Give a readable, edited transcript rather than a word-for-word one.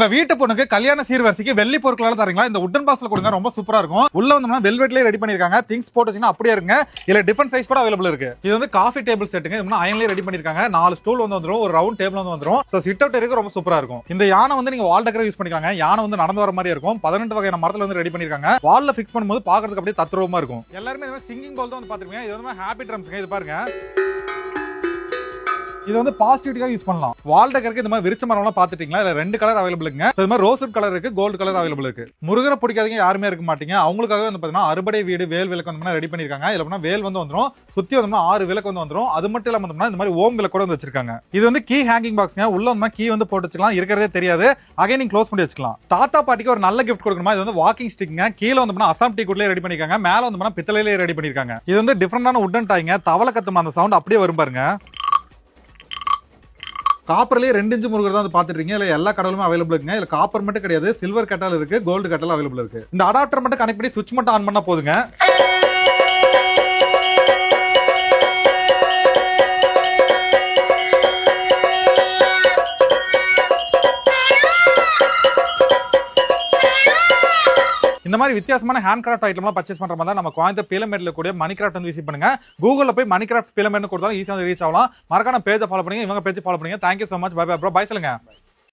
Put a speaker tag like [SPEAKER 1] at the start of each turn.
[SPEAKER 1] உங்க வீட்டு பொண்ணுக்கு கல்யாண சீர்வரிசைக்கு வெள்ளி பொருட்களால தரீங்களா? இந்த உட்டன் பாக்ஸ்ல கொடுங்க, ரொம்ப சூப்பரா இருக்கும். உள்ள வந்தோம்னா வெல்வெட்லயே ரெடி பண்ணிருக்காங்க. திங்ஸ் போட்டு வச்சீங்கன்னா அப்படியே இருங்க. இல்ல டிஃபரண்ட் சைஸ் கூட அவைலபிள் இருக்கு. இது வந்து காஃபி டேபிள் செட்டுங்க. இது அயன்லயே ரெடி பண்ணிருக்காங்க. 4 ஸ்டூல் வந்துரும், ஒரு ரவுண்ட் டேபிள் வந்துரும். சோ சிட் அவுட் இருக்கு, ரொம்ப சூப்பரா இருக்கும். இந்த யானை வந்து நீங்க வால் டெக்கரேட் யூஸ் பண்ணிக்கலாம். யானை வந்து நடந்து வர மாதிரி இருக்கும். 18 வகையான மரத்துல வந்து ரெடி பண்ணிருக்காங்க. வால்ல ஃபிக்ஸ் பண்ணும்போது பாக்குறதுக்கு அப்படியே தத்ரூபமா இருக்கும். எல்லாரும் இந்த சிங்கிங் பவுல் தான் வந்து பாத்துருக்கீங்க. இது வந்து ஹாப்பி ட்ரம்ஸ்ங்க. இது பாருங்க, இது வந்து பாசிட்டிவிட்டியாக யூஸ் பண்ணலாம். வால் டெக்கருக்கு இந்த மாதிரி விரிச்ச மரம்லாம் பார்த்துட்டீங்களா? இல்ல 2 கலர் அவைலபிள் இருக்குங்க. இது மாதிரி ரோஸ்வுட் கலர் இருக்கு, கோல்டு கலர் அவைலபிள் இருக்கு. முருகரை பிடிக்காதீங்க யாருமே இருக்க மாட்டீங்க. அவங்களுக்காக வந்து பாத்தீங்கன்னா அறுபடை வீடு வேல் விளக்கு வந்து ரெடி பண்ணிருக்காங்க. இதுல பண்ணா வேல் வந்து வந்துரும், சுத்தி வந்து 6 விளக்கு வந்து வந்துரும். அது மட்டும் இல்லாம வந்து இந்த மாதிரி ஓம் விளக்கு கூட வந்து வச்சிருக்காங்க. இது வந்து கீ ஹேங்கிங் பாக்ஸ்ங்க. உள்ள வந்து கீ வந்து போட்டு வச்சுக்கலாம், இருக்கிறதே தெரியாது. அகைன் நீங்க க்ளோஸ் பண்ணி வச்சுக்கலாம். தாத்தா பாட்டிக்கு ஒரு நல்ல கிஃப்ட் கொடுக்கணுமா? இது வந்து வாக்கிங் ஸ்டிக்ங்க. கீழ வந்து அசாம் டீ குட்லயே ரெடி பண்ணிருக்காங்க. மேல வந்து பித்தளையிலே ரெடி பண்ணிருக்காங்க. இது வந்து டிஃபரெண்டான உட்டன் டாய்ங்க. தவளை கத்துமா அந்த சவுண்ட் அப்படியே வரும் பாருங்க. காப்பர்லயே 2 இன்ச் முருகர் தான் பாத்துட்டு இருக்கீங்க. இல்ல எல்லா கடலுமே அவைலபிள் இருக்குங்க. இல்ல காப்பர் மட்டும் கிடையாது, சில்வர் கட்டல் இருக்கு, கோல்டு கட்டல் அவைலபிள் இருக்கு. இந்த அடாப்டர் மட்டும் கனெக்ட் பண்ணி சுவிட்ச் மட்டும் ஆன் பண்ணா போதுங்க. இந்த மாதிரி வித்தியாசமான ஹேண்ட் கிராஃப்ட் ஐட்டம்லாம் பர்ச்சேஸ் பண்ற மாதிரி நம்ம கோயம்புத்தூர் பீலமேட்ல கூடிய மணி கிராஃப்ட் வந்து விசிட் பண்ணுங்க. கூகுள்ல போய் மணி கிராஃப்ட் பீலமேட்னு கொடுத்தாலும் ஈஸியா ரீச் ஆகலாம். மறக்காம பேஜை ஃபாலோ பண்ணுங்க, இவங்க பேஜ் ஃபாலோ பண்ணுங்க. Thank you so much. Bye bye bro. Bye சொல்லுங்க.